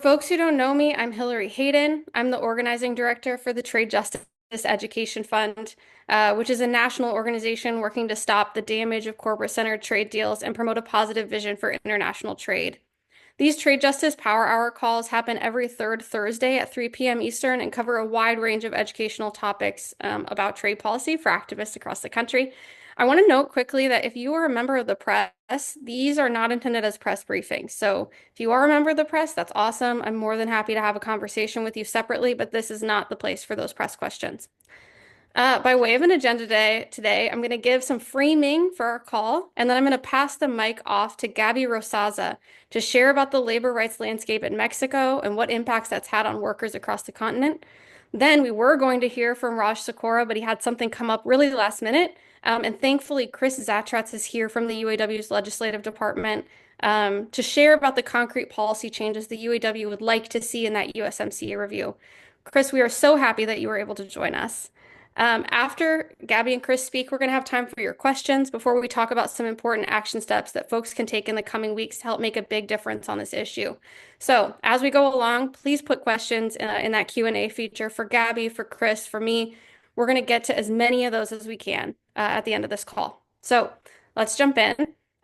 Folks who don't know me, I'm Hillary Hayden. I'm the organizing director for the Trade Justice Education Fund, which is a national organization working to stop the damage of corporate-centered trade deals and promote a positive vision for international trade. These Trade Justice Power Hour calls happen every third Thursday at 3 p.m. Eastern and cover a wide range of educational topics about trade policy for activists across the country. I want to note quickly that if you are a member of the press, these are not intended as press briefings. So if you are a member of the press, that's awesome. I'm more than happy to have a conversation with you separately, but this is not the place for those press questions. By way of an agenda today, I'm going to give some framing for our call, and then I'm going to pass the mic off to Gabby Rosazza to share about the labor rights landscape in Mexico and what impacts that's had on workers across the continent. Then we were going to hear from Raj Sakura, but he had something come up really last minute. And thankfully, Chris Zatrarz is here from the UAW's legislative department to share about the concrete policy changes the UAW would like to see in that USMCA review. Chris, we are so happy that you were able to join us. After Gabby and Chris speak, we're going to have time for your questions before we talk about some important action steps that folks can take in the coming weeks to help make a big difference on this issue. So as we go along, please put questions in that Q&A feature for Gabby, for Chris, for me. We're going to get to as many of those as we can at the end of this call. So let's jump in.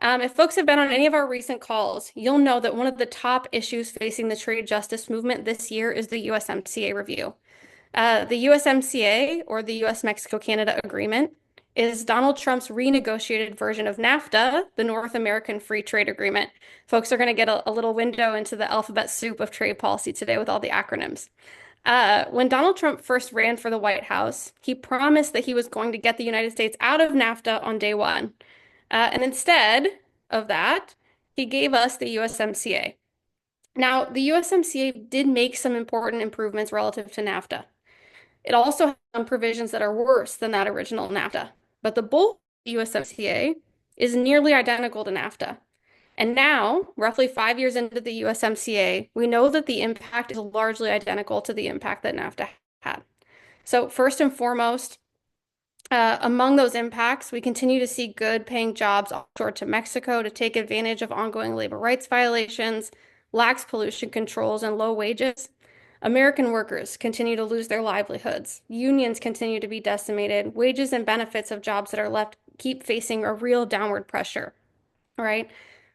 If folks have been on any of our recent calls, you'll know that one of the top issues facing the trade justice movement this year is the USMCA review. The USMCA, or the US-Mexico-Canada Agreement, is Donald Trump's renegotiated version of NAFTA, the North American Free Trade Agreement. Folks are going to get a little window into the alphabet soup of trade policy today with all the acronyms. When Donald Trump first ran for the White House, he promised that he was going to get the United States out of NAFTA on day one. And instead of that, he gave us the USMCA. Now, the USMCA did make some important improvements relative to NAFTA. It also has some provisions that are worse than that original NAFTA, but the bulk of the USMCA is nearly identical to NAFTA. And now, roughly 5 years into the USMCA, we know that the impact is largely identical to the impact that NAFTA had. So first and foremost, among those impacts, we continue to see good paying jobs offshore to Mexico to take advantage of ongoing labor rights violations, lax pollution controls, and low wages. American workers continue to lose their livelihoods. Unions continue to be decimated. Wages and benefits of jobs that are left keep facing a real downward pressure, right?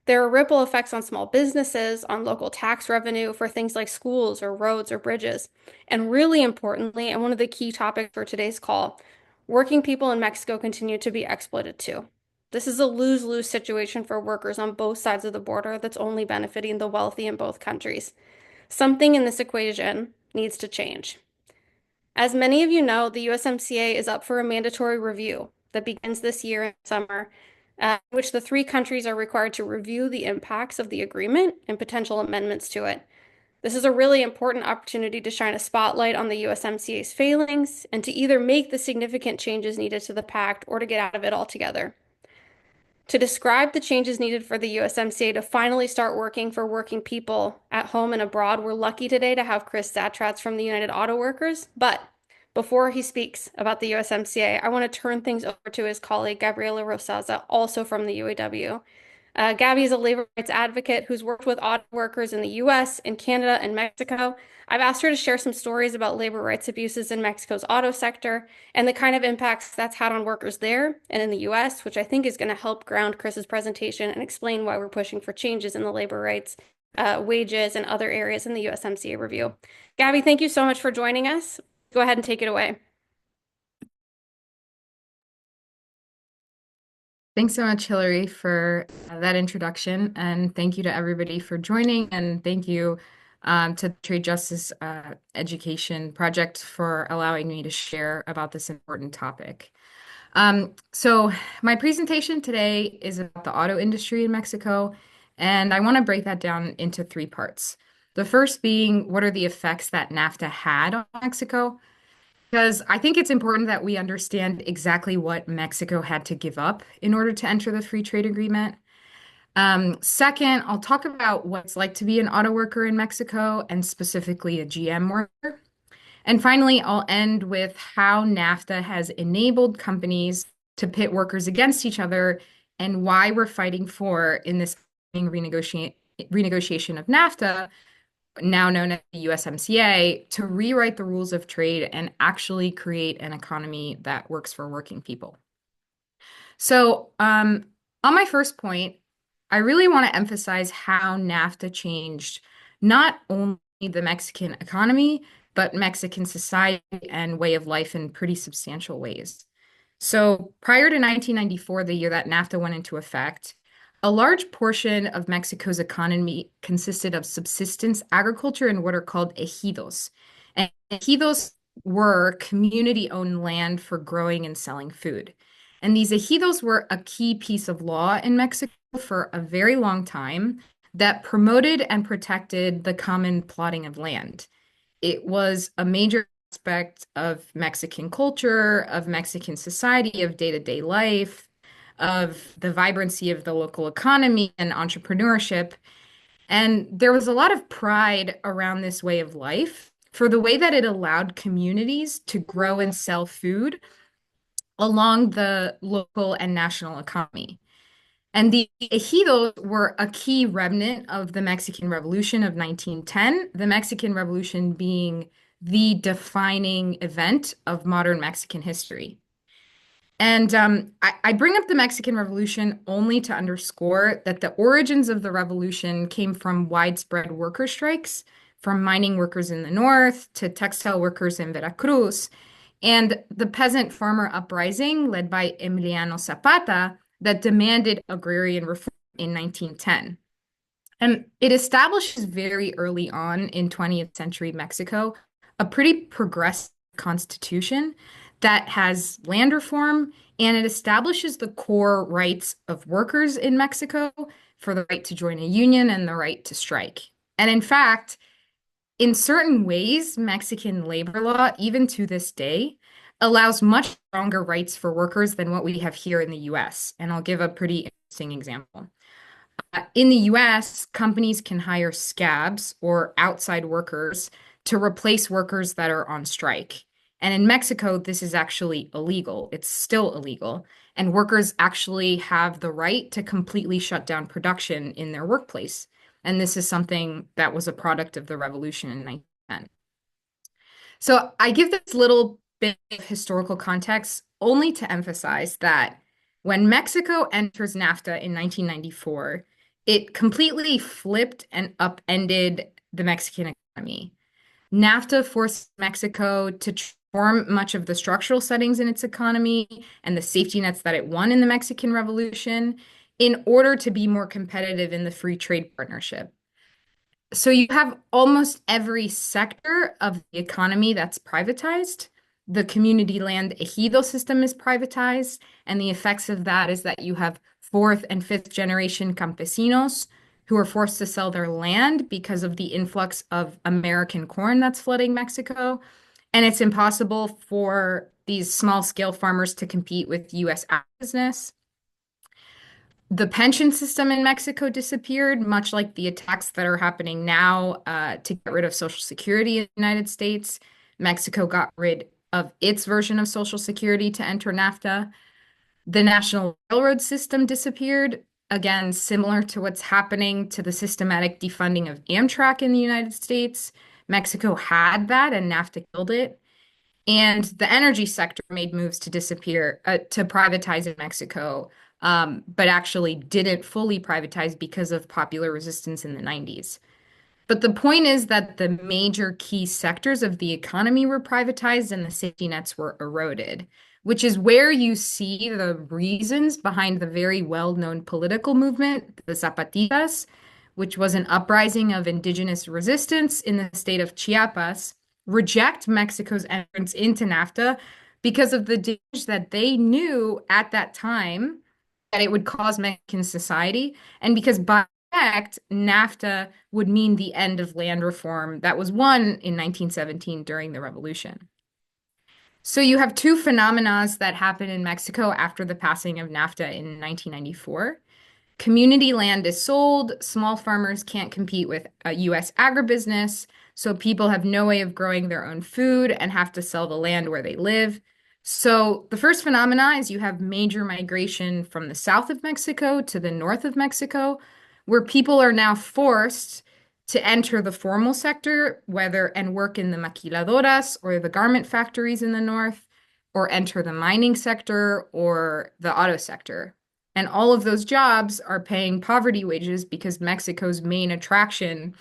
There are ripple effects on small businesses, on local tax revenue for things like schools or roads or bridges. And really importantly, and one of the key topics for today's call, working people in Mexico continue to be exploited too. This is a lose-lose situation for workers on both sides of the border that's only benefiting the wealthy in both countries. Something in this equation needs to change. As many of you know, the USMCA is up for a mandatory review that begins this year in summer, in which the three countries are required to review the impacts of the agreement and potential amendments to it. This is a really important opportunity to shine a spotlight on the USMCA's failings and to either make the significant changes needed to the pact or to get out of it altogether. To describe the changes needed for the USMCA to finally start working for working people at home and abroad, we're lucky today to have Chris Zatrarz from the United Auto Workers. But before he speaks about the USMCA, I want to turn things over to his colleague, Gabriela Rosazza, also from the UAW. Gabby is a labor rights advocate who's worked with auto workers in the US, in Canada, and Mexico. I've asked her to share some stories about labor rights abuses in Mexico's auto sector and the kind of impacts that's had on workers there and in the US, which I think is going to help ground Chris's presentation and explain why we're pushing for changes in the labor rights, wages, and other areas in the USMCA review. Gabby, thank you so much for joining us. Go ahead and take it away. Thanks so much, Hillary, for that introduction. And thank you to everybody for joining. And thank you to the Trade Justice Education Project for allowing me to share about this important topic. So my presentation today is about the auto industry in Mexico, and I want to break that down into three parts. The first being, what are the effects that NAFTA had on Mexico? Because I think it's important that we understand exactly what Mexico had to give up in order to enter the free trade agreement. Second, I'll talk about what it's like to be an auto worker in Mexico and specifically a GM worker. And finally, I'll end with how NAFTA has enabled companies to pit workers against each other and why we're fighting for, in this renegotiation of NAFTA, now known as the USMCA, to rewrite the rules of trade and actually create an economy that works for working people. So, on my first point, I really want to emphasize how NAFTA changed not only the Mexican economy, but Mexican society and way of life in pretty substantial ways. So, prior to 1994, the year that NAFTA went into effect, a large portion of Mexico's economy consisted of subsistence agriculture and what are called ejidos. And ejidos were community-owned land for growing and selling food. And these ejidos were a key piece of law in Mexico for a very long time that promoted and protected the common plotting of land. It was a major aspect of Mexican culture, of Mexican society, of day-to-day life, of the vibrancy of the local economy and entrepreneurship. And there was a lot of pride around this way of life for the way that it allowed communities to grow and sell food along the local and national economy. And the ejidos were a key remnant of the Mexican Revolution of 1910, the Mexican Revolution being the defining event of modern Mexican history. And I bring up the Mexican Revolution only to underscore that the origins of the revolution came from widespread worker strikes, from mining workers in the north to textile workers in Veracruz, and the peasant farmer uprising led by Emiliano Zapata that demanded agrarian reform in 1910. And it establishes very early on in 20th century Mexico a pretty progressive constitution that has land reform, and it establishes the core rights of workers in Mexico for the right to join a union and the right to strike. And in fact, in certain ways, Mexican labor law, even to this day, allows much stronger rights for workers than what we have here in the US. And I'll give a pretty interesting example. In the US, companies can hire scabs or outside workers to replace workers that are on strike. And in Mexico, this is actually illegal. It's still illegal. And workers actually have the right to completely shut down production in their workplace. And this is something that was a product of the revolution in 1910. So I give this little bit of historical context only to emphasize that when Mexico enters NAFTA in 1994, it completely flipped and upended the Mexican economy. NAFTA forced Mexico to transform much of the structural settings in its economy and the safety nets that it won in the Mexican Revolution in order to be more competitive in the free trade partnership. So you have almost every sector of the economy that's privatized. The community land ejido system is privatized, and the effects of that is that you have fourth and fifth generation campesinos who are forced to sell their land because of the influx of American corn that's flooding Mexico. And it's impossible for these small scale farmers to compete with US agribusiness. The pension system in Mexico disappeared, much like the attacks that are happening now to get rid of Social Security in the United States. Mexico got rid of its version of Social Security to enter NAFTA. The national railroad system disappeared, again, similar to what's happening to the systematic defunding of Amtrak in the United States. Mexico had that, and NAFTA killed it. And the energy sector made moves to disappear, to privatize in Mexico, but actually didn't fully privatize because of popular resistance in the 90s. But the point is that the major key sectors of the economy were privatized and the safety nets were eroded, which is where you see the reasons behind the very well-known political movement, the Zapatistas, which was an uprising of indigenous resistance in the state of Chiapas, reject Mexico's entrance into NAFTA because of the damage that they knew at that time that it would cause Mexican society, and because by fact, NAFTA would mean the end of land reform that was won in 1917 during the revolution. So you have two phenomena that happen in Mexico after the passing of NAFTA in 1994. Community land is sold, small farmers can't compete with US agribusiness, so people have no way of growing their own food and have to sell the land where they live. So the first phenomena is you have major migration from the south of Mexico to the north of Mexico, where people are now forced to enter the formal sector, whether and work in the maquiladoras or the garment factories in the north, or enter the mining sector or the auto sector. And all of those jobs are paying poverty wages because Mexico's main attraction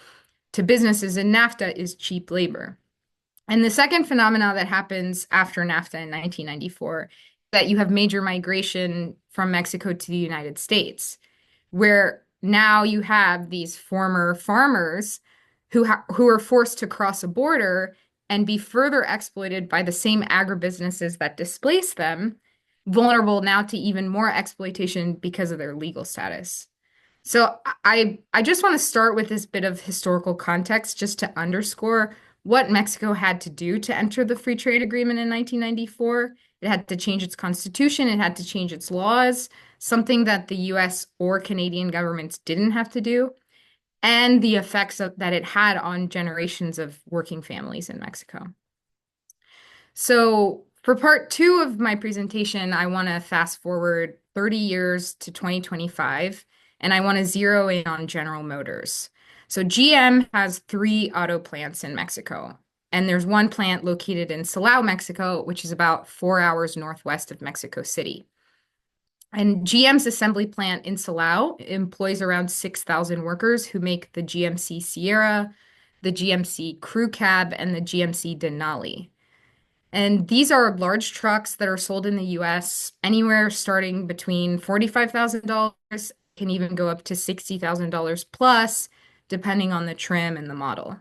to businesses in NAFTA is cheap labor. And the second phenomena that happens after NAFTA in 1994 that you have major migration from Mexico to the United States, where now you have these former farmers who are forced to cross a border and be further exploited by the same agribusinesses that displace them, vulnerable now to even more exploitation because of their legal status. So I just want to start with this bit of historical context just to underscore what Mexico had to do to enter the free trade agreement in 1994. It had to change its constitution, it had to change its laws, something that the US or Canadian governments didn't have to do, and the effects that it had on generations of working families in Mexico. So, for part two of my presentation, I want to fast forward 30 years to 2025, and I want to zero in on General Motors. So, GM has three auto plants in Mexico, and there's one plant located in Silao, Mexico, which is about 4 hours northwest of Mexico City. And GM's assembly plant in Silao employs around 6,000 workers who make the GMC Sierra, the GMC Crew Cab, and the GMC Denali. And these are large trucks that are sold in the US anywhere starting between $45,000, can even go up to $60,000 plus, depending on the trim and the model.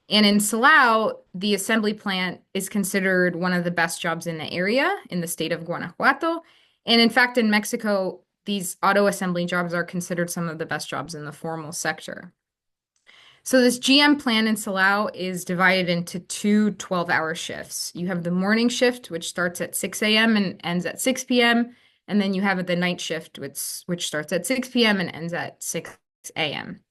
And in Silao, the assembly plant is considered one of the best jobs in the area in the state of Guanajuato. And in fact, in Mexico, these auto assembly jobs are considered some of the best jobs in the formal sector. So this GM plant in Silao is divided into two 12-hour shifts. You have the morning shift, which starts at 6 a.m. and ends at 6 p.m. And then you have the night shift, which starts at 6 p.m. and ends at 6 a.m.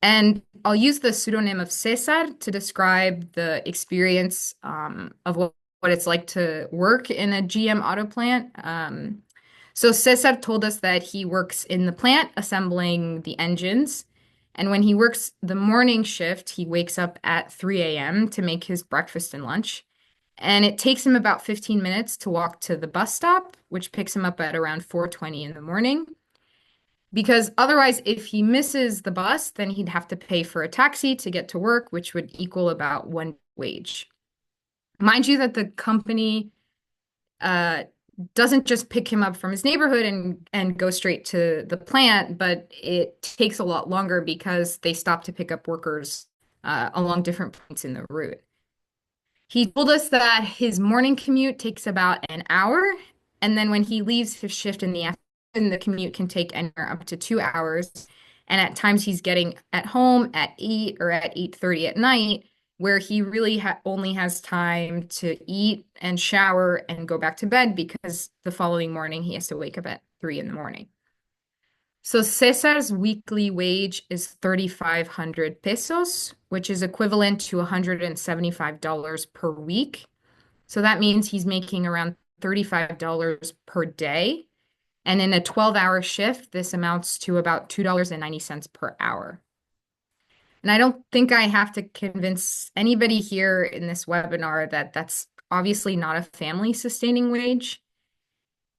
And I'll use the pseudonym of Cesar to describe the experience of what it's like to work in a GM auto plant. So Cesar told us that he works in the plant assembling the engines. And when he works the morning shift, he wakes up at 3 a.m. to make his breakfast and lunch. And it takes him about 15 minutes to walk to the bus stop, which picks him up at around 4:20 in the morning. Because otherwise, if he misses the bus, then he'd have to pay for a taxi to get to work, which would equal about one wage. Mind you that the company uh, doesn't just pick him up from his neighborhood and go straight to the plant, but it takes a lot longer because they stop to pick up workers along different points in the route. He told us that his morning commute takes about an hour, and then when he leaves his shift in the afternoon, the commute can take anywhere up to 2 hours. And at times he's getting at home at 8 or at 8:30 at night, where he really only has time to eat and shower and go back to bed because the following morning he has to wake up at 3 in the morning. So Cesar's weekly wage is 3,500 pesos, which is equivalent to $175 per week. So that means he's making around $35 per day. And in a 12-hour shift, this amounts to about $2.90 per hour. And I don't think I have to convince anybody here in this webinar that that's obviously not a family sustaining wage.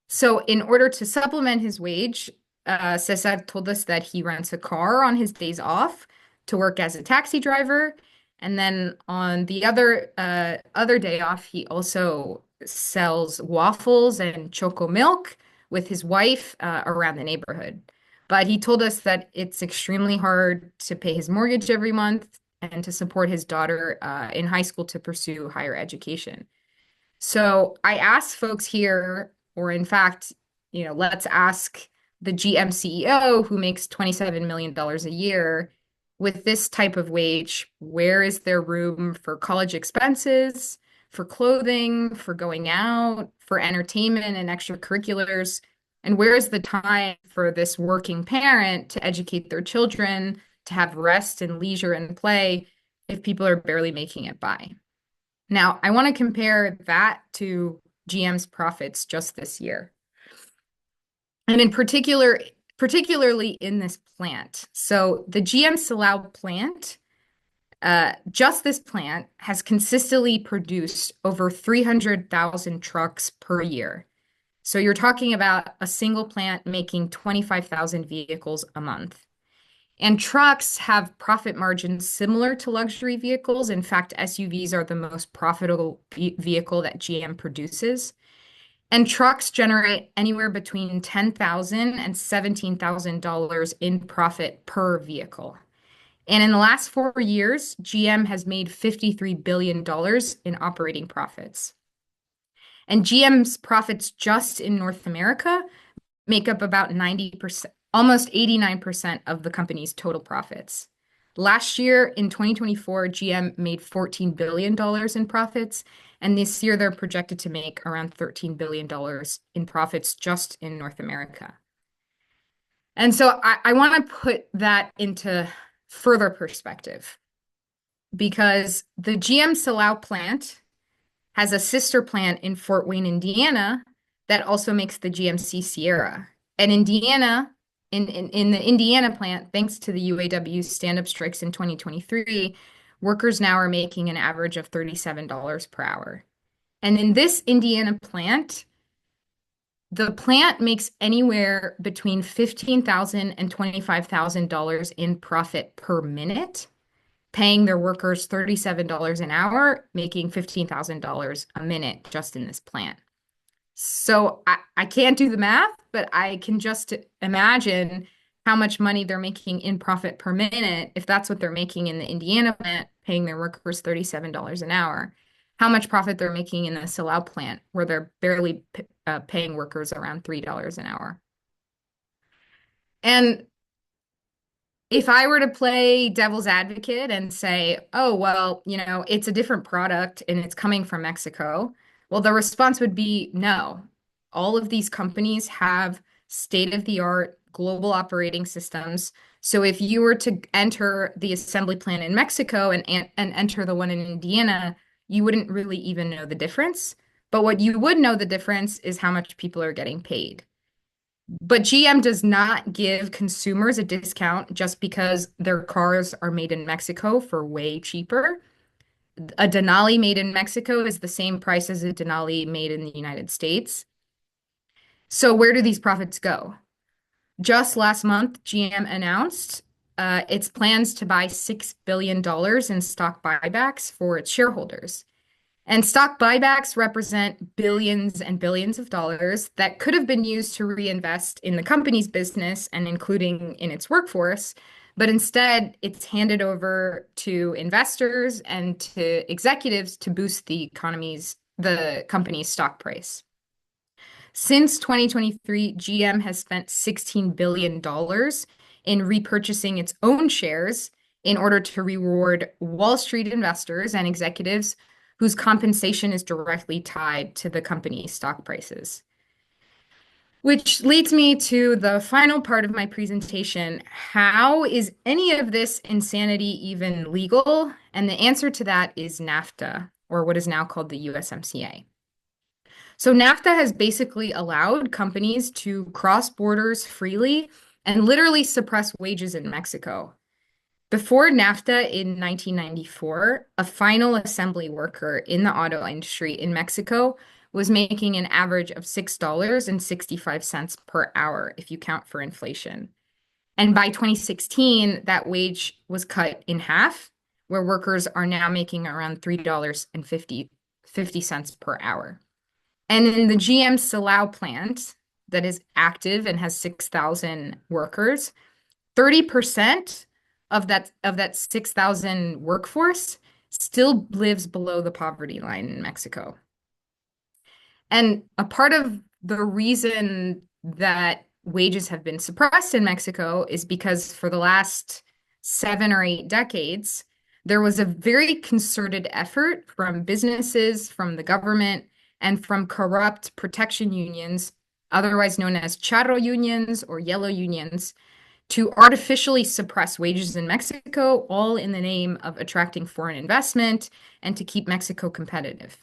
So in order to supplement his wage, Cesar told us that he rents a car on his days off to work as a taxi driver. And then on the other day off, he also sells waffles and choco milk with his wife around the neighborhood. But he told us that it's extremely hard to pay his mortgage every month and to support his daughter in high school to pursue higher education. So I asked folks here, or in fact, let's ask the GM CEO who makes $27 million a year with this type of wage, where is there room for college expenses, for clothing, for going out, for entertainment and extracurriculars? And where is the time for this working parent to educate their children, to have rest and leisure and play if people are barely making it by? Now, I want to compare that to GM's profits just this year. And in particular, particularly in this plant. So the GM Silao plant, just this plant has consistently produced over 300,000 trucks per year. So you're talking about a single plant making 25,000 vehicles a month. And trucks have profit margins similar to luxury vehicles. In fact, SUVs are the most profitable vehicle that GM produces. And trucks generate anywhere between $10,000 and $17,000 in profit per vehicle. And in the last 4 years, GM has made $53 billion in operating profits. And GM's profits just in North America make up about 90%, almost 89% of the company's total profits. Last year, in 2024, GM made $14 billion in profits, and this year they're projected to make around $13 billion in profits just in North America. And so I want to put that into further perspective because the GM Silao plant has a sister plant in Fort Wayne, Indiana, that also makes the GMC Sierra. And Indiana, in the Indiana plant, thanks to the UAW stand-up strikes in 2023, workers now are making an average of $37 per hour. And in this Indiana plant, the plant makes anywhere between $15,000 and $25,000 in profit per minute, paying their workers $37 an hour, making $15,000 a minute just in this plant. So I can't do the math, but I can just imagine how much money they're making in profit per minute if that's what they're making in the Indiana plant, paying their workers $37 an hour. How much profit they're making in the Silao plant, where they're barely paying workers around $3 an hour. And if I were to play devil's advocate and say, oh, well, it's a different product and it's coming from Mexico, well, the response would be no. All of these companies have state-of-the-art global operating systems. So if you were to enter the assembly plant in Mexico and enter the one in Indiana, you wouldn't really even know the difference. But what you would know the difference is how much people are getting paid. But GM does not give consumers a discount just because their cars are made in Mexico for way cheaper. A Denali made in Mexico is the same price as a Denali made in the United States. So where do these profits go? Just last month, GM announced its plans to buy $6 billion in stock buybacks for its shareholders. And stock buybacks represent billions and billions of dollars that could have been used to reinvest in the company's business and including in its workforce. But instead, it's handed over to investors and to executives to boost the company's stock price. Since 2023, GM has spent $16 billion in repurchasing its own shares in order to reward Wall Street investors and executives whose compensation is directly tied to the company's stock prices. Which leads me to the final part of my presentation. How is any of this insanity even legal? And the answer to that is NAFTA, or what is now called the USMCA. So NAFTA has basically allowed companies to cross borders freely and literally suppress wages in Mexico. Before NAFTA in 1994, a final assembly worker in the auto industry in Mexico was making an average of $6.65 per hour if you count for inflation. And by 2016, that wage was cut in half, where workers are now making around $3.50 per hour. And in the GM Silao plant that is active and has 6,000 workers, 30% of that 6,000 workforce still lives below the poverty line in Mexico. And a part of the reason that wages have been suppressed in Mexico is because for the last 7 or 8 decades, there was a very concerted effort from businesses, from the government, and from corrupt protection unions, otherwise known as charro unions or yellow unions, to artificially suppress wages in Mexico, all in the name of attracting foreign investment and to keep Mexico competitive.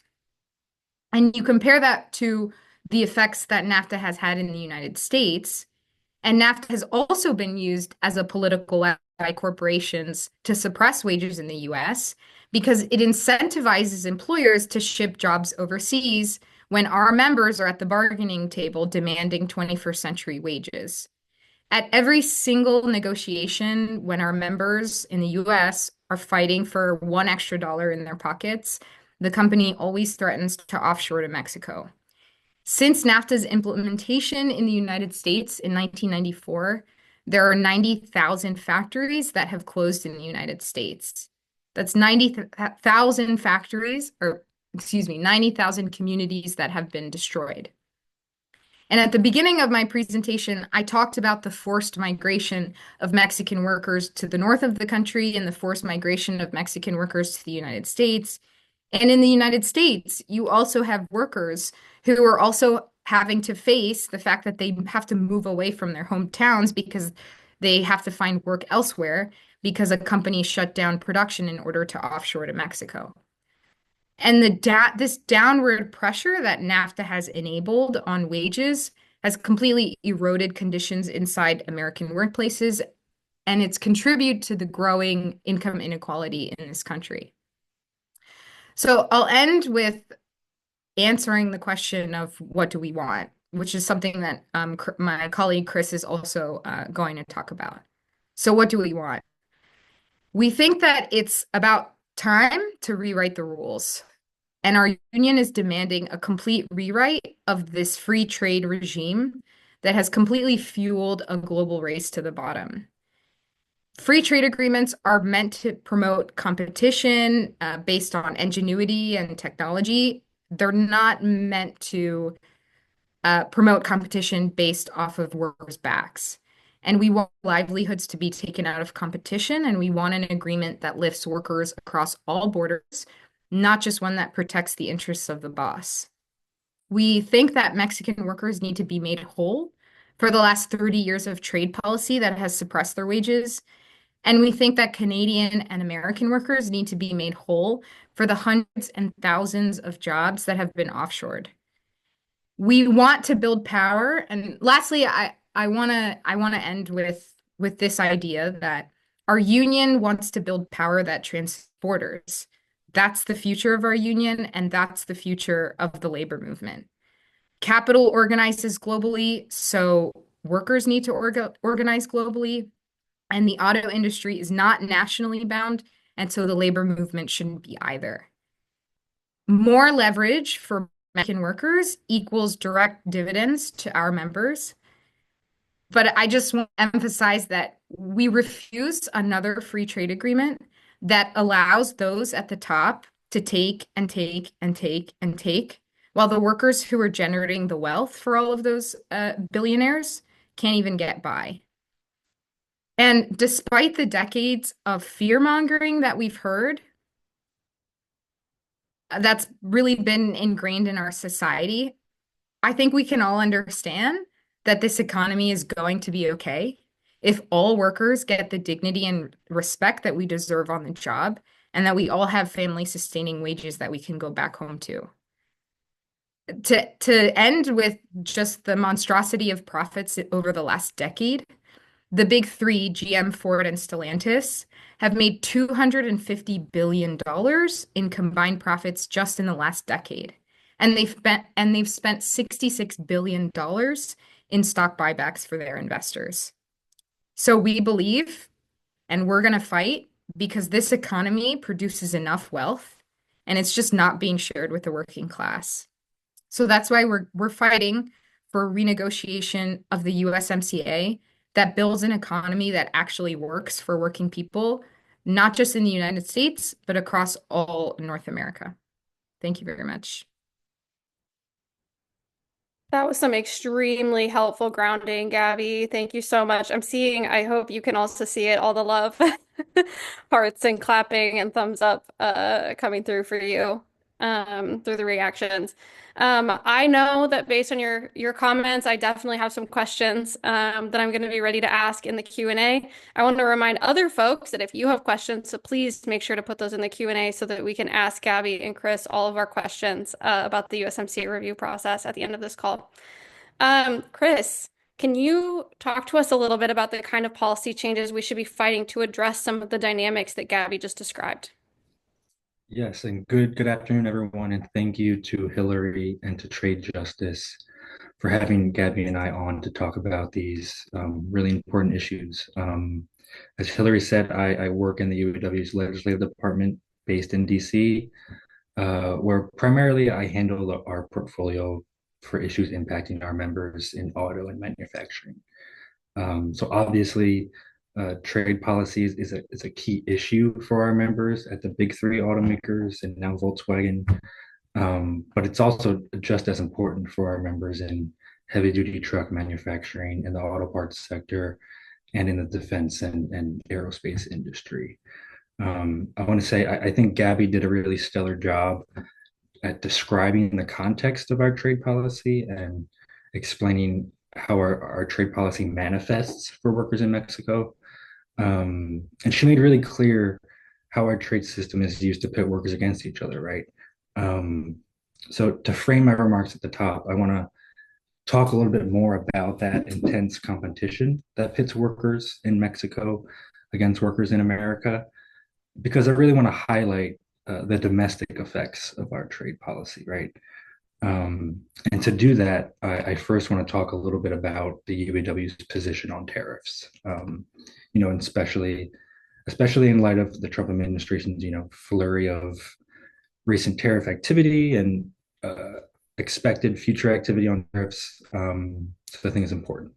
And you compare that to the effects that NAFTA has had in the United States, And NAFTA has also been used as a political weapon by corporations to suppress wages in the US because it incentivizes employers to ship jobs overseas when our members are at the bargaining table demanding 21st century wages. At every single negotiation, when our members in the US are fighting for $1 extra in their pockets, the company always threatens to offshore to Mexico. Since NAFTA's implementation in the United States in 1994, there are 90,000 factories that have closed in the United States. That's 90,000 factories, or excuse me, 90,000 communities that have been destroyed. And at the beginning of my presentation, I talked about the forced migration of Mexican workers to the north of the country and the forced migration of Mexican workers to the United States. And in the United States, you also have workers who are also having to face the fact that they have to move away from their hometowns because they have to find work elsewhere because a company shut down production in order to offshore to Mexico. And this downward pressure that NAFTA has enabled on wages has completely eroded conditions inside American workplaces, and it's contributed to the growing income inequality in this country. So I'll end with answering the question of what do we want, which is something that my colleague Chris is also going to talk about. So what do we want? We think that it's about time to rewrite the rules. And our union is demanding a complete rewrite of this free trade regime that has completely fueled a global race to the bottom. Free trade agreements are meant to promote competition based on ingenuity and technology. They're not meant to promote competition based off of workers' backs. And we want livelihoods to be taken out of competition, and we want an agreement that lifts workers across all borders, not just one that protects the interests of the boss. We think that Mexican workers need to be made whole for the last 30 years of trade policy that has suppressed their wages. And we think that Canadian and American workers need to be made whole for the hundreds and thousands of jobs that have been offshored. We want to build power. And lastly, I want to end with this idea that our union wants to build power that transcends borders. That's the future of our union, and that's the future of the labor movement. Capital organizes globally, so workers need to organize globally, and the auto industry is not nationally bound, and so the labor movement shouldn't be either. More leverage for American workers equals direct dividends to our members. But I just want to emphasize that we refuse another free trade agreement that allows those at the top to take and take and take and take, while the workers who are generating the wealth for all of those billionaires can't even get by. And despite the decades of fear mongering that we've heard, that's really been ingrained in our society, I think we can all understand that this economy is going to be okay if all workers get the dignity and respect that we deserve on the job, and that we all have family sustaining wages that we can go back home to. To end with just the monstrosity of profits over the last decade, the big three, GM, Ford, and Stellantis, have made $250 billion in combined profits just in the last decade. And they've spent $66 billion in stock buybacks for their investors. So we believe, and we're going to fight, because this economy produces enough wealth and it's just not being shared with the working class. So that's why we're fighting for renegotiation of the USMCA that builds an economy that actually works for working people, not just in the United States, but across all North America. Thank you very much. That was some extremely helpful grounding, Gabby. Thank you so much. I hope you can also see it, all the love, hearts and clapping and thumbs up coming through for you through the reactions. I know that based on your comments, I definitely have some questions that I'm going to be ready to ask in the Q&A. I want to remind other folks that if you have questions, so please make sure to put those in the Q&A so that we can ask Gabby and Chris all of our questions about the USMCA review process at the end of this call. Chris, Can you talk to us a little bit about the kind of policy changes we should be fighting to address some of the dynamics that Gabby just described? Yes, and good afternoon, everyone, and thank you to Hillary and to Trade Justice for having Gabby and I on to talk about these really important issues. As Hillary said, I work in the UAW's legislative department based in DC, where primarily I handle our portfolio for issues impacting our members in auto and manufacturing. So obviously, trade policies is a key issue for our members at the big three automakers and now Volkswagen. But it's also just as important for our members in heavy duty truck manufacturing, in the auto parts sector, and in the defense and aerospace industry. I want to say I think Gabby did a really stellar job at describing the context of our trade policy and explaining how our trade policy manifests for workers in Mexico. And she made really clear how our trade system is used to pit workers against each other, right? Um, so to frame my remarks at the top, I want to talk a little bit more about that intense competition that pits workers in Mexico against workers in America, because I really want to highlight the domestic effects of our trade policy, right? Um, and to do that, I first want to talk a little bit about the UAW's position on tariffs. And especially in light of the Trump administration's, flurry of recent tariff activity and expected future activity on tariffs. So I think it's important.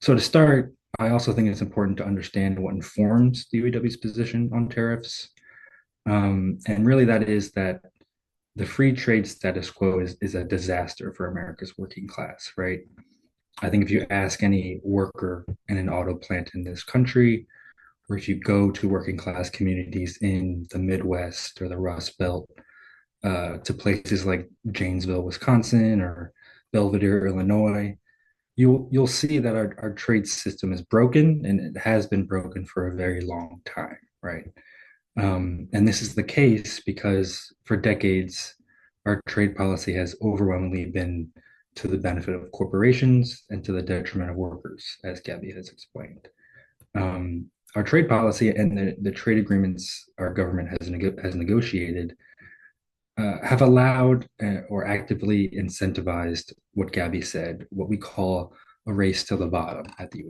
So to start, I also think it's important to understand what informs the UAW's position on tariffs. And really, that is that the free trade status quo is a disaster for America's working class, right? I think if you ask any worker in an auto plant in this country, or if you go to working class communities in the Midwest or the Rust Belt, to places like Janesville, Wisconsin, or Belvidere, Illinois, you'll see that our trade system is broken and it has been broken for a very long time, right? And this is the case because for decades, our trade policy has overwhelmingly been to the benefit of corporations and to the detriment of workers, as Gabby has explained. Our trade policy and the trade agreements our government has negotiated have allowed or actively incentivized what Gabby said, what we call a race to the bottom at the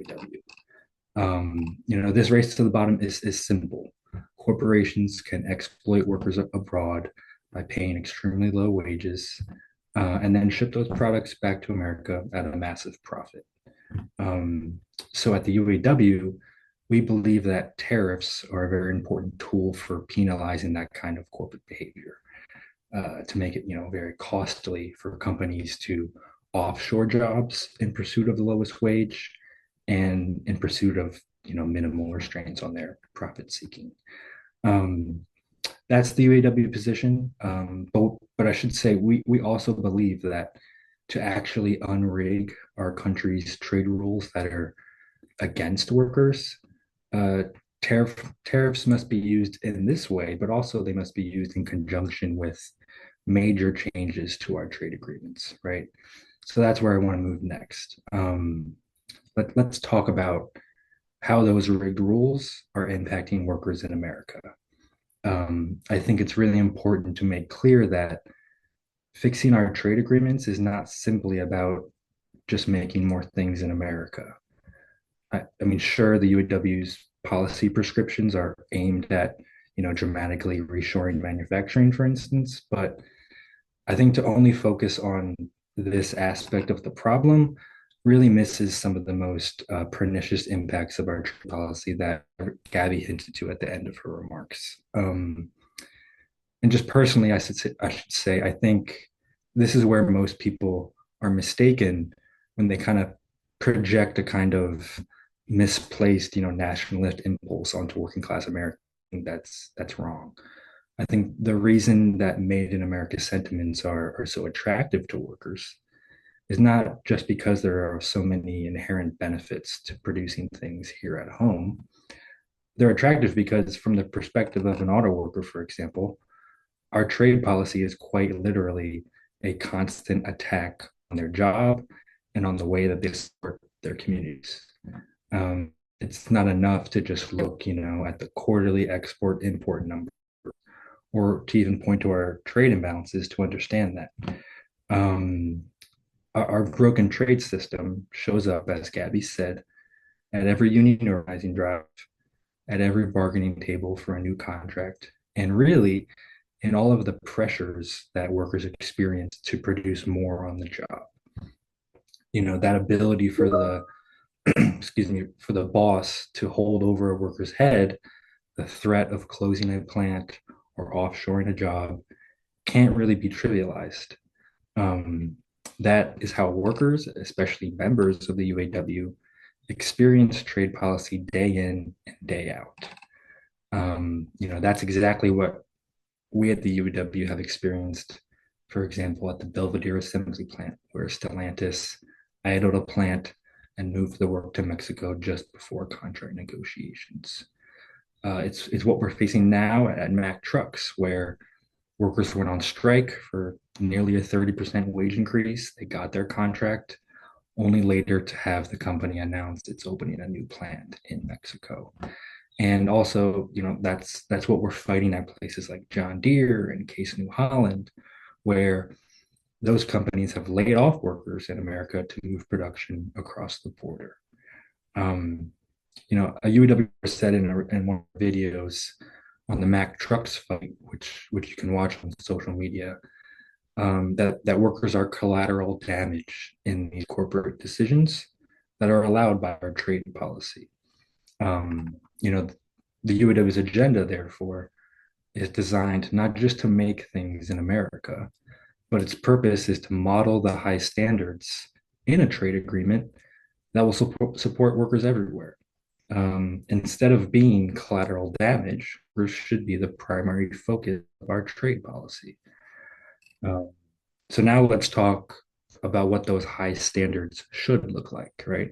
UAW. This race to the bottom is simple. Corporations can exploit workers abroad by paying extremely low wages, and then ship those products back to America at a massive profit. Um, so at the UAW, we believe that tariffs are a very important tool for penalizing that kind of corporate behavior, to make it, very costly for companies to offshore jobs in pursuit of the lowest wage and in pursuit of, minimal restraints on their profit seeking. Um, that's the UAW position. But I should say we also believe that to actually unrig our country's trade rules that are against workers, uh, tariffs must be used in this way, but also they must be used in conjunction with major changes to our trade agreements, right? So that's where I want to move next. Let's talk about how those rigged rules are impacting workers in America. I think it's really important to make clear that fixing our trade agreements is not simply about just making more things in America. I mean, sure, the UAW's policy prescriptions are aimed at, dramatically reshoring manufacturing, for instance, but I think to only focus on this aspect of the problem really misses some of the most pernicious impacts of our trade policy that Gabby hinted to at the end of her remarks. And just personally, I should say, I think this is where most people are mistaken when they kind of project a kind of misplaced, nationalist impulse onto working class America. I think that's wrong. I think the reason that made in America sentiments are so attractive to workers is not just because there are so many inherent benefits to producing things here at home. They're attractive because, from the perspective of an auto worker, for example, our trade policy is quite literally a constant attack on their job and on the way that they support their communities. It's not enough to just look, at the quarterly export import number or to even point to our trade imbalances to understand that. Um, our broken trade system shows up, as Gabby said, at every union organizing drive, at every bargaining table for a new contract, and really in all of the pressures that workers experience to produce more on the job. That ability for the excuse me, for the boss to hold over a worker's head the threat of closing a plant or offshoring a job can't really be trivialized. Um, that is how workers, especially members of the UAW, experience trade policy day in and day out. That's exactly what we at the UAW have experienced, for example, at the Belvedere assembly plant, where Stellantis idled a plant and moved the work to Mexico just before contract negotiations. It's what we're facing now at Mack Trucks, where workers went on strike for nearly a 30% wage increase. They got their contract, only later to have the company announce it's opening a new plant in Mexico. And also, that's what we're fighting at places like John Deere and Case New Holland, where those companies have laid off workers in America to move production across the border. Um, a UAW said in one of the videos on the Mack Trucks fight, which you can watch on social media, that workers are collateral damage in these corporate decisions that are allowed by our trade policy. Um, you know, the UAW's agenda, therefore, is designed not just to make things in America, but its purpose is to model the high standards in a trade agreement that will support workers everywhere. Instead of being collateral damage, workers should be the primary focus of our trade policy. Um, so now let's talk about what those high standards should look like, right?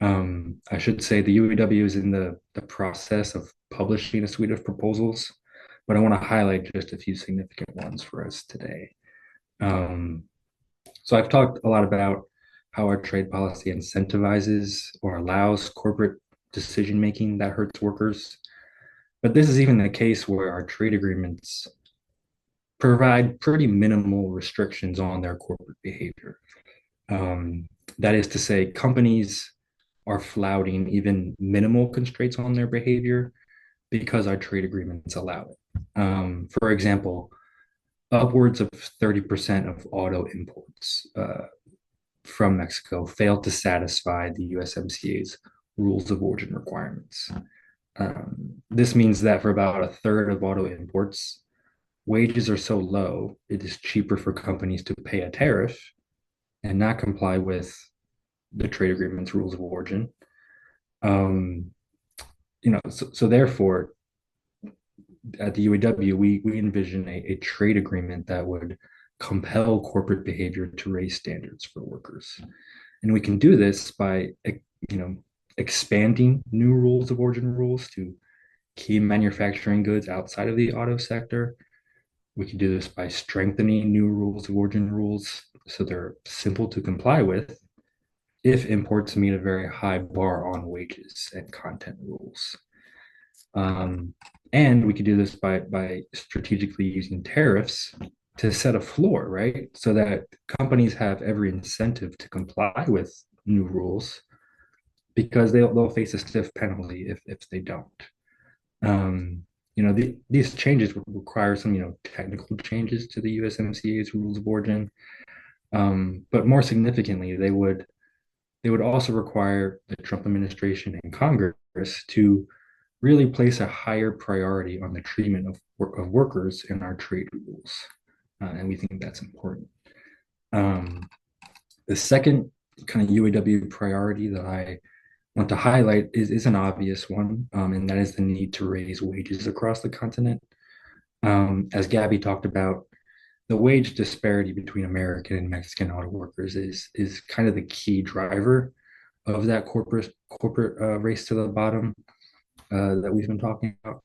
I should say the UAW is in the process of publishing a suite of proposals, but I want to highlight just a few significant ones for us today. Um, so I've talked a lot about how our trade policy incentivizes or allows corporate decision making that hurts workers. But this is even the case where our trade agreements provide pretty minimal restrictions on their corporate behavior. Um, that is to say, companies are flouting even minimal constraints on their behavior because our trade agreements allow it. For example, upwards of 30% of auto imports from Mexico fail to satisfy the USMCA's rules of origin requirements. This means that for about a third of auto imports, wages are so low, it is cheaper for companies to pay a tariff and not comply with the trade agreement's rules of origin. Um, so therefore, at the UAW, we envision a trade agreement that would compel corporate behavior to raise standards for workers. And we can do this by, expanding new rules of origin rules to key manufacturing goods outside of the auto sector. We can do this by strengthening new rules of origin rules so they're simple to comply with if imports meet a very high bar on wages and content rules. And we could do this by strategically using tariffs to set a floor, right? So that companies have every incentive to comply with new rules because they'll face a stiff penalty if they don't. These changes would require some, technical changes to the USMCA's rules of origin. But more significantly, they would also require the Trump administration and Congress to really place a higher priority on the treatment of workers in our trade rules. And we think that's important. The second kind of UAW priority that I want to highlight is an obvious one, and that is the need to raise wages across the continent. As Gabby talked about, the wage disparity between American and Mexican auto workers is kind of the key driver of that corporate race to the bottom that we've been talking about.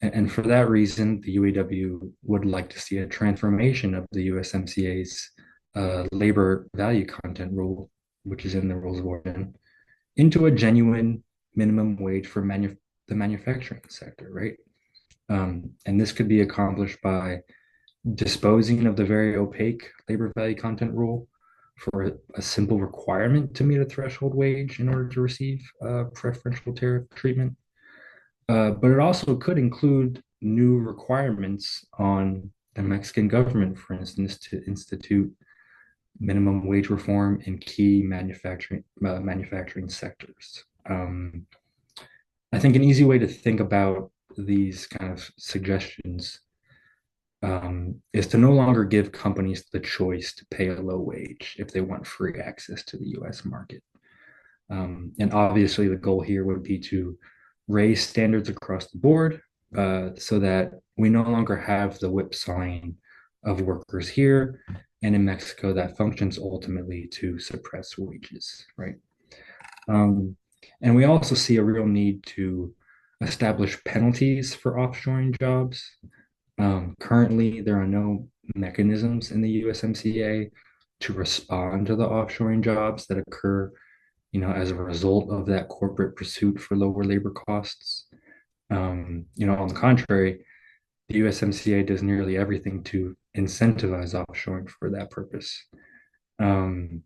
And for that reason, the UAW would like to see a transformation of the USMCA's labor value content rule which is in the rules of origin, into a genuine minimum wage for the manufacturing sector, right? And this could be accomplished by disposing of the very opaque labor value content rule for a simple requirement to meet a threshold wage in order to receive preferential tariff treatment. But it also could include new requirements on the Mexican government, for instance, to institute minimum wage reform in key manufacturing sectors. I think an easy way to think about these kind of suggestions is to no longer give companies the choice to pay a low wage if they want free access to the US market. And obviously, the goal here would be to raise standards across the board so that we no longer have the whipsawing of workers here and in Mexico that functions ultimately to suppress wages, right? Um, and we also see a real need to establish penalties for offshoring jobs. Currently, there are no mechanisms in the USMCA to respond to the offshoring jobs that occur, as a result of that corporate pursuit for lower labor costs. On the contrary, the USMCA does nearly everything to incentivize offshoring for that purpose. Um,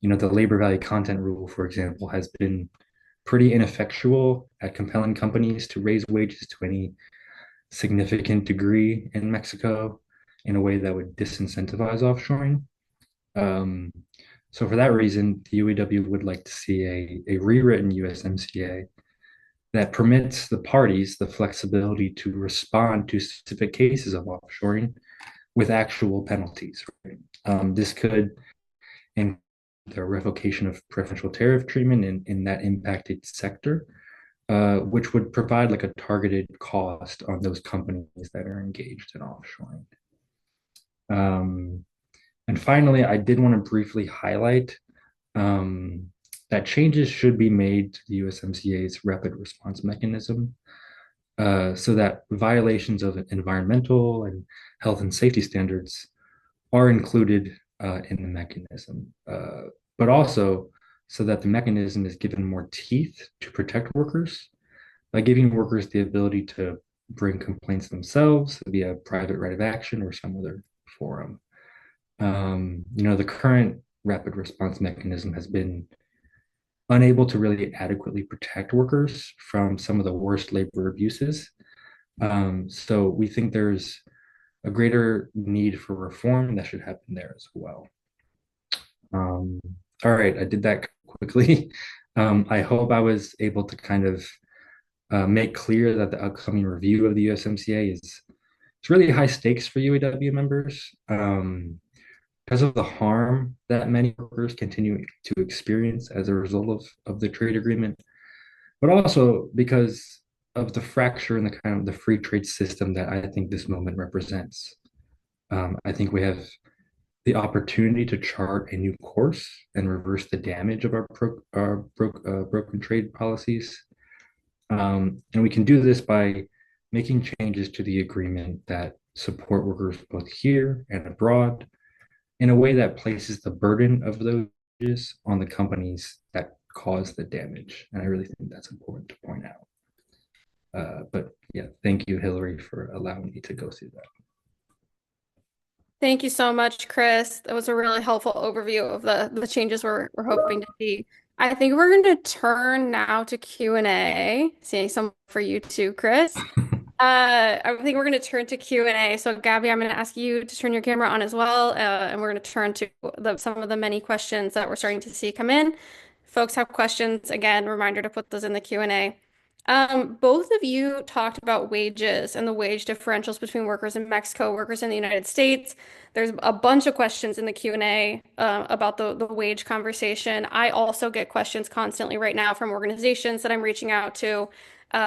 the labor value content rule, for example, has been pretty ineffectual at compelling companies to raise wages to any significant degree in Mexico in a way that would disincentivize offshoring. Um, so for that reason, the UAW would like to see a rewritten USMCA that permits the parties the flexibility to respond to specific cases of offshoring with actual penalties. Right? This could include the revocation of preferential tariff treatment in that impacted sector, which would provide like a targeted cost on those companies that are engaged in offshoring. Um, and finally, I did want to briefly highlight um, that changes should be made to the USMCA's rapid response mechanism so that violations of environmental and health and safety standards are included in the mechanism, but also so that the mechanism is given more teeth to protect workers by giving workers the ability to bring complaints themselves via private right of action or some other forum. The current rapid response mechanism has been unable to really adequately protect workers from some of the worst labor abuses. So we think there's a greater need for reform that should happen there as well. Um, all right, I did that quickly. I hope I was able to kind of make clear that the upcoming review of the USMCA is it's really high stakes for UAW members because of the harm that many workers continue to experience as a result of the trade agreement, but also because of the fracture in the kind of the free trade system that I think this moment represents. I think we have the opportunity to chart a new course and reverse the damage of our broken trade policies. And we can do this by making changes to the agreement that support workers both here and abroad in a way that places the burden of those changes on the companies that cause the damage. And I really think that's important to point out. But yeah, thank you, Hillary, for allowing me to go through that. Thank you so much, Chris. That was a really helpful overview of the changes we're hoping to see. I think we're going to turn now to Q&A. Seeing some for you too, Chris. I think we're going to turn to Q&A. So, Gabby, I'm going to ask you to turn your camera on as well, and we're going to turn to some of the many questions that we're starting to see come in. Folks have questions. Again, reminder to put those in the Q&A. Both of you talked about wages and the wage differentials between workers in Mexico, workers in the United States. There's a bunch of questions in the Q&A about the wage conversation. I also get questions constantly right now from organizations that I'm reaching out to,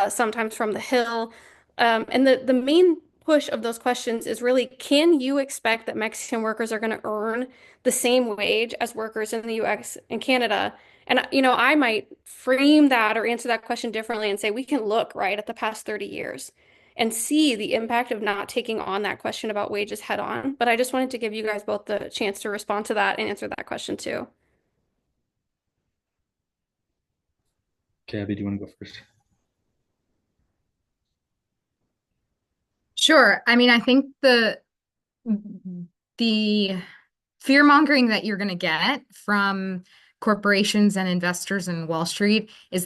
sometimes from the Hill. And the main push of those questions is really, can you expect that Mexican workers are going to earn the same wage as workers in the US and Canada? And, I might frame that or answer that question differently and say we can look right at the past 30 years and see the impact of not taking on that question about wages head on. But I just wanted to give you guys both the chance to respond to that and answer that question too. Gabby, do you want to go first? Sure. I mean, I think the fear mongering that you're going to get from corporations and investors in Wall Street is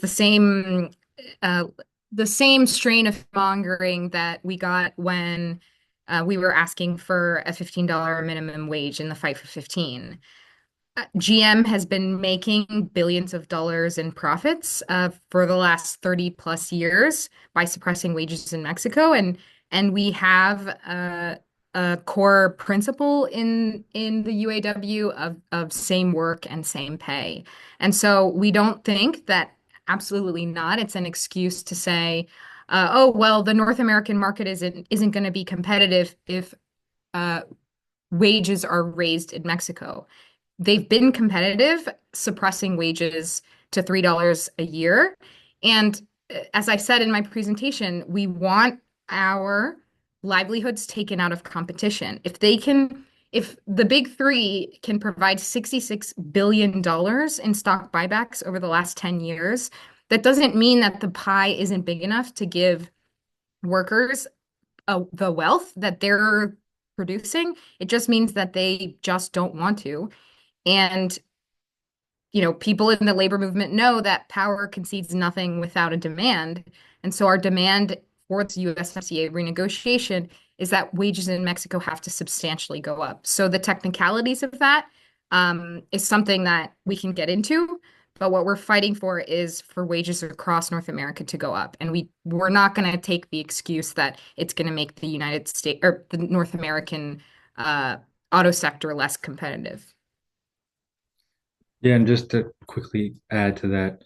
uh, the same strain of mongering that we got when we were asking for a $15 minimum wage in the fight for 15. GM has been making billions of dollars in profits for the last 30 plus years by suppressing wages in Mexico. And we have a core principle in the UAW of same work and same pay. And so we don't think that absolutely not. It's an excuse to say, oh, well, the North American market isn't going to be competitive if uh, wages are raised in Mexico. They've been competitive, suppressing wages to $3 a year. And as I said in my presentation, we want our livelihoods taken out of competition. If the big three can provide $66 billion in stock buybacks over the last 10 years, that doesn't mean that the pie isn't big enough to give workers the wealth that they're producing. It just means that they just don't want to. And, people in the labor movement know that power concedes nothing without a demand. And so our demand for the USMCA renegotiation is that wages in Mexico have to substantially go up. So the technicalities of that is something that we can get into. But what we're fighting for is for wages across North America to go up. And we're not going to take the excuse that it's going to make the United States or the North American auto sector less competitive. Yeah, and just to quickly add to that,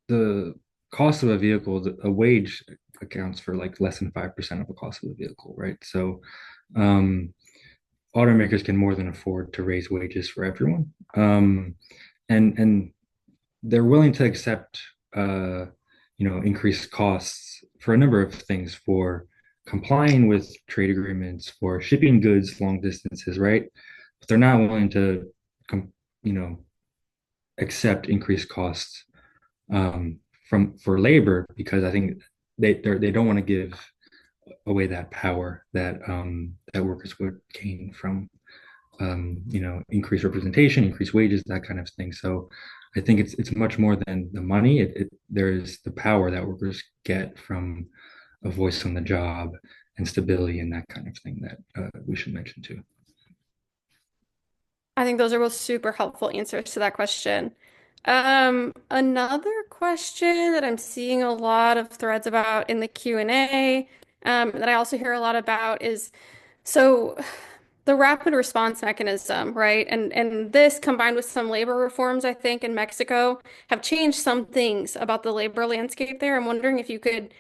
the cost of a vehicle, a wage accounts for like less than 5% of the cost of the vehicle, right? So, um, automakers can more than afford to raise wages for everyone, and they're willing to accept, increased costs for a number of things, for complying with trade agreements, for shipping goods long distances, right? But they're not willing to, you know, accept increased costs for labor, because I think they don't want to give away that power that workers would gain from increased representation, increased wages, that kind of thing. So I think it's much more than the money. There's the power that workers get from a voice on the job and stability and that kind of thing that we should mention too. I think those are both super helpful answers to that question. Another question that I'm seeing a lot of threads about in the Q&A, that I also hear a lot about is, so the rapid response mechanism, right? And this combined with some labor reforms, I think, in Mexico have changed some things about the labor landscape there. I'm wondering if you could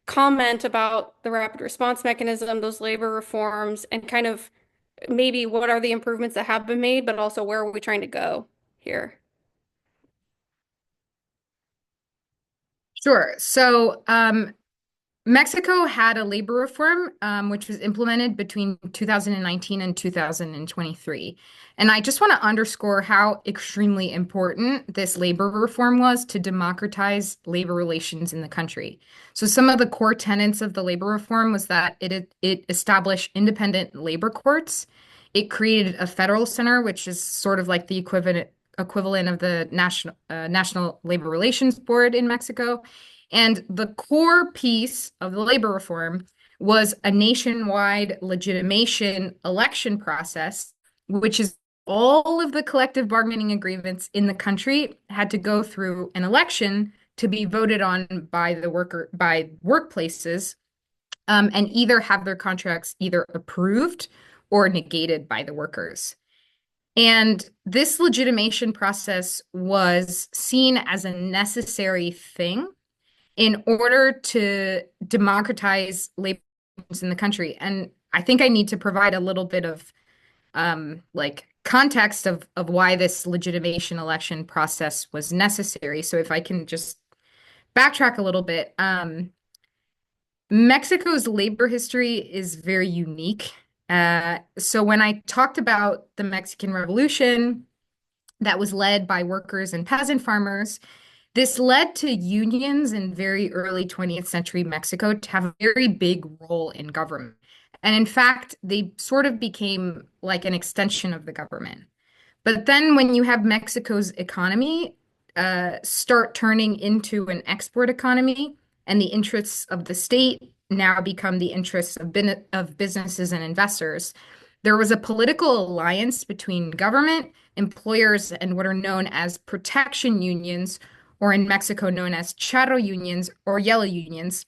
comment about the rapid response mechanism, those labor reforms, and kind of maybe what are the improvements that have been made, but also where are we trying to go here? Sure. So, Mexico had a labor reform, which was implemented between 2019 and 2023. And I just want to underscore how extremely important this labor reform was to democratize labor relations in the country. So some of the core tenets of the labor reform was that it established independent labor courts. It created a federal center, which is sort of like the equivalent of the National Labor Relations Board in Mexico. And the core piece of the labor reform was a nationwide legitimation election process, which is all of the collective bargaining agreements in the country had to go through an election to be voted on by workplaces, and either have their contracts either approved or negated by the workers. And this legitimation process was seen as a necessary thing in order to democratize labor in the country. And I think I need to provide a little bit of like context of why this legitimation election process was necessary. So if I can just backtrack a little bit, Mexico's labor history is very unique. So when I talked about the Mexican Revolution, that was led by workers and peasant farmers. This led to unions in very early 20th century Mexico to have a very big role in government. And in fact, they sort of became like an extension of the government. But then when you have Mexico's economy start turning into an export economy, and the interests of the state now become the interests of businesses and investors, there was a political alliance between government, employers, and what are known as protection unions, or in Mexico known as charro unions or yellow unions,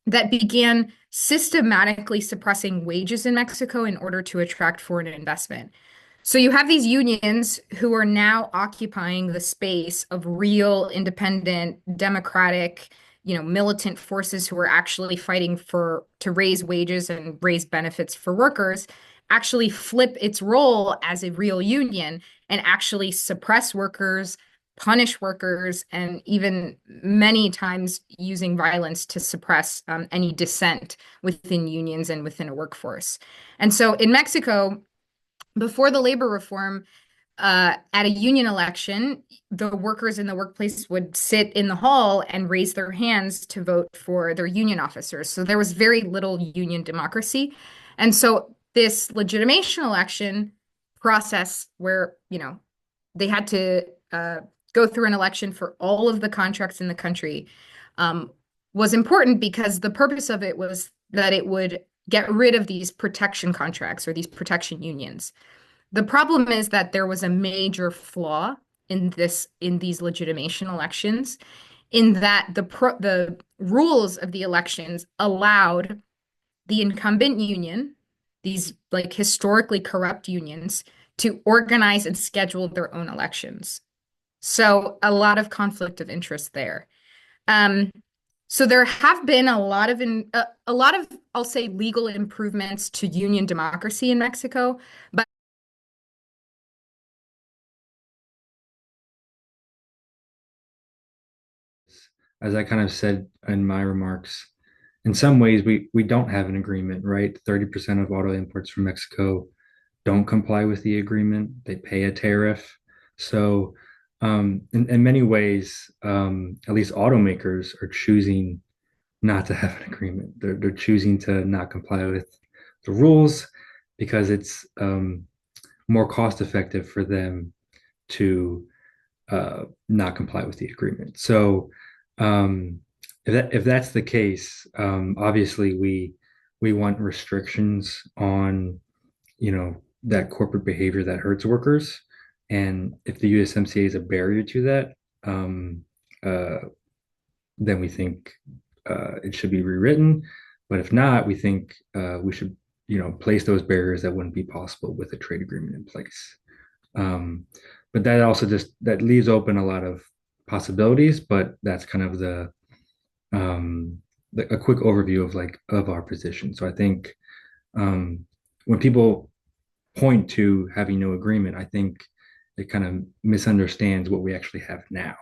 that began systematically suppressing wages in Mexico in order to attract foreign investment. So you have these unions who are now occupying the space of real, independent, democratic, militant forces who are actually fighting to raise wages and raise benefits for workers, actually flip its role as a real union and actually suppress workers, punish workers, and even many times using violence to suppress any dissent within unions and within a workforce. And so in Mexico, before the labor reform, at a union election, the workers in the workplace would sit in the hall and raise their hands to vote for their union officers. So there was very little union democracy. And so this legitimation election process where, they had to go through an election for all of the contracts in the country um, was important because the purpose of it was that it would get rid of these protection contracts or these protection unions. The problem is that there was a major flaw in these legitimation elections, in that the rules of the elections allowed the incumbent union, these like historically corrupt unions, to organize and schedule their own elections. So a lot of conflict of interest there. Um, so there have been a lot of, I'll say, legal improvements to union democracy in Mexico, but As I kind of said in my remarks, in some ways we don't have an agreement, right? 30% of auto imports from Mexico don't comply with the agreement. They pay a tariff. So in many ways, at least automakers are choosing not to have an agreement. They're choosing to not comply with the rules because it's more cost effective for them to not comply with the agreement. So um, if that's the case, obviously we want restrictions on that corporate behavior that hurts workers, and if the USMCA is a barrier to that, um, uh, then we think it should be rewritten. But if not, we think we should place those barriers that wouldn't be possible with a trade agreement in place. Um, but that also just that leaves open a lot of possibilities. But that's kind of um, a quick overview of our position. So I think um, when people point to having no agreement, I think it kind of misunderstands what we actually have now.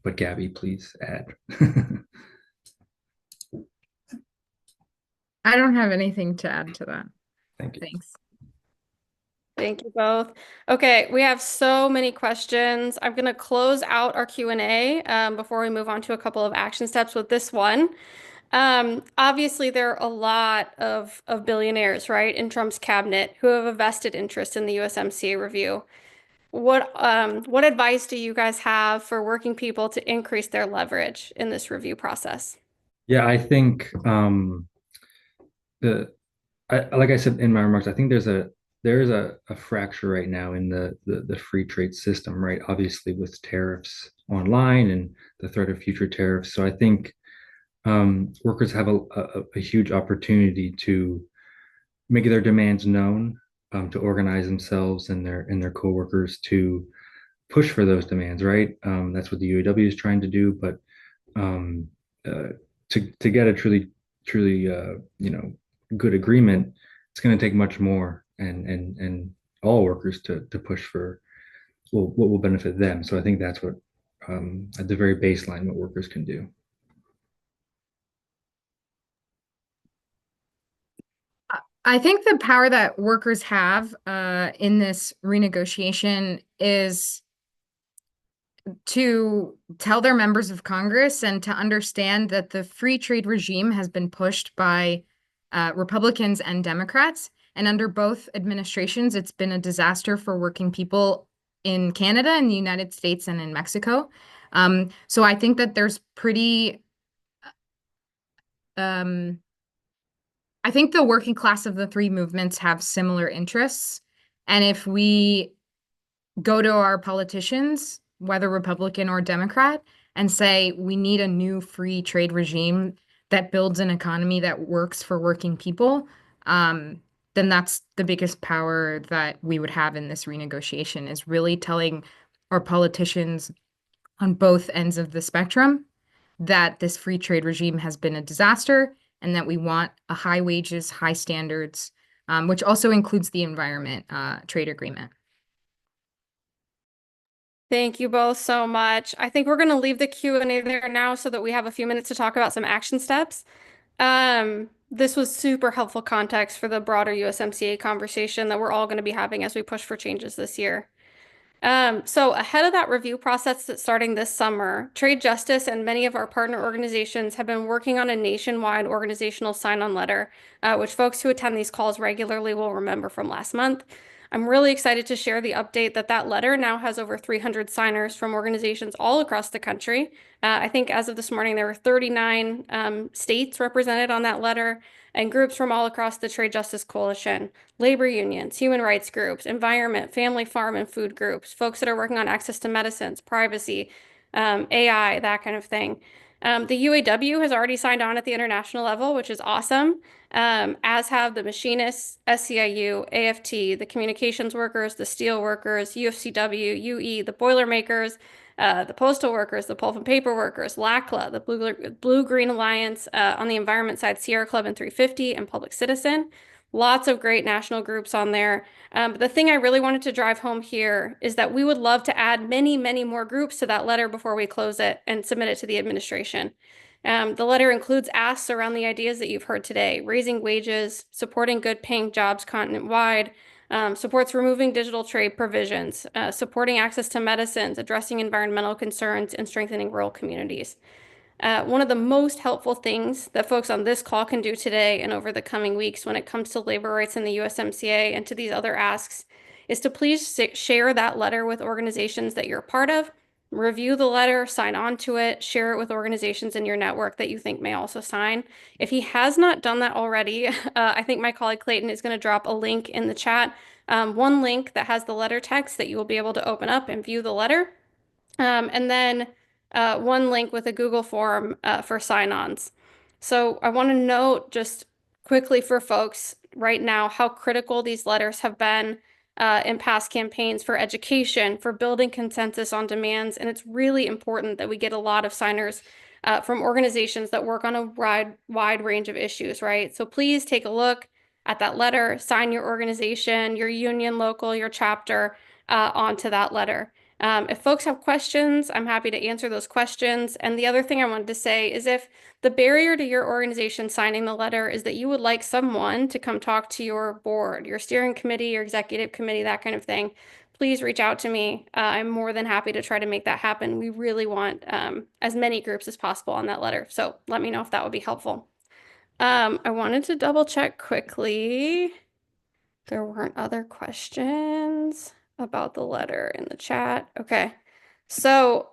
But Gabby, please add. I don't have anything to add to that. Thank you. Thanks. Thank you both. Okay, we have so many questions. I'm going to close out our Q&A before we move on to a couple of action steps with this one. Obviously, there are a lot of billionaires, right, in Trump's cabinet who have a vested interest in the USMCA review. What advice do you guys have for working people to increase their leverage in this review process? Yeah, I think the like I said in my remarks, I think there's a fracture right now in the free trade system, right? Obviously, with tariffs online and the threat of future tariffs. So I think workers have a huge opportunity to make their demands known, to organize themselves and their coworkers to push for those demands, right? That's what the UAW is trying to do, but um, uh, to get a truly good agreement, it's going to take much more, and all workers to push for what will benefit them. So I think that's what at the very baseline what workers can do. I think the power that workers have in this renegotiation is to tell their members of Congress and to understand that the free trade regime has been pushed by Republicans and Democrats. And under both administrations, it's been a disaster for working people in Canada, in the United States, and in Mexico. So I think that there's pretty, um, I think the working class of the three movements have similar interests. And if we go to our politicians, whether Republican or Democrat, and say we need a new free trade regime that builds an economy that works for working people, um, then that's the biggest power that we would have in this renegotiation is really telling our politicians on both ends of the spectrum that this free trade regime has been a disaster and that we want a high wages, high standards, which also includes the environment trade agreement. Thank you both so much. I think we're going to leave the Q&A there now so that we have a few minutes to talk about some action steps. This was super helpful context for the broader USMCA conversation that we're all going to be having as we push for changes this year. So ahead of that review process that's starting this summer, Trade Justice and many of our partner organizations have been working on a nationwide organizational sign-on letter, which folks who attend these calls regularly will remember from last month. I'm really excited to share the update that that letter now has over 300 signers from organizations all across the country. I think as of this morning, there were 39 states represented on that letter and groups from all across the Trade Justice Coalition, labor unions, human rights groups, environment, family, farm, and food groups, folks that are working on access to medicines, privacy, AI, that kind of thing. The UAW has already signed on at the international level, which is awesome, as have the machinists, SEIU, AFT, the communications workers, the steel workers, UFCW, UE, the Boilermakers, the postal workers, the pulp and paper workers, LACLA, the Blue-Green Alliance, on the environment side, Sierra Club and 350, and Public Citizen. Lots of great national groups on there. But the thing I really wanted to drive home here is that we would love to add many, many more groups to that letter before we close it and submit it to the administration. The letter includes asks around the ideas that you've heard today: raising wages, supporting good paying jobs continent-wide, supports removing digital trade provisions, supporting access to medicines, addressing environmental concerns, and strengthening rural communities. One of the most helpful things that folks on this call can do today and over the coming weeks when it comes to labor rights in the USMCA and to these other asks is to please share that letter with organizations that you're a part of, review the letter, sign on to it, share it with organizations in your network that you think may also sign. If he has not done that already, I think my colleague Clayton is going to drop a link in the chat, one link that has the letter text that you will be able to open up and view the letter. And then one link with a Google form for sign-ons. So I want to note just quickly for folks right now how critical these letters have been in past campaigns for education, for building consensus on demands. And it's really important that we get a lot of signers from organizations that work on a wide range of issues, right? So please take a look at that letter, sign your organization, your union, local, your chapter onto that letter. If folks have questions, I'm happy to answer those questions. And the other thing I wanted to say is if the barrier to your organization signing the letter is that you would like someone to come talk to your board, your steering committee, your executive committee, that kind of thing, please reach out to me. I'm more than happy to try to make that happen. We really want as many groups as possible on that letter. So let me know if that would be helpful. I wanted to double check quickly. There weren't other questions about the letter in the chat. Okay. So,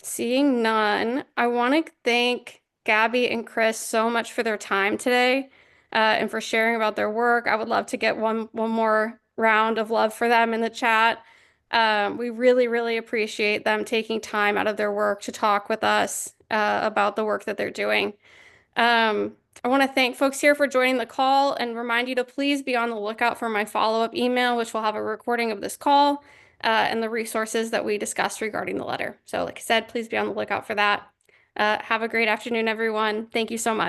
seeing none, I want to thank Gabby and Chris so much for their time today, and for sharing about their work. I would love to get one more round of love for them in the chat. We really, really appreciate them taking time out of their work to talk with us, about the work that they're doing. I want to thank folks here for joining the call and remind you to please be on the lookout for my follow-up email, which will have a recording of this call and the resources that we discussed regarding the letter. So like I said, please be on the lookout for that. Have a great afternoon, everyone. Thank you so much.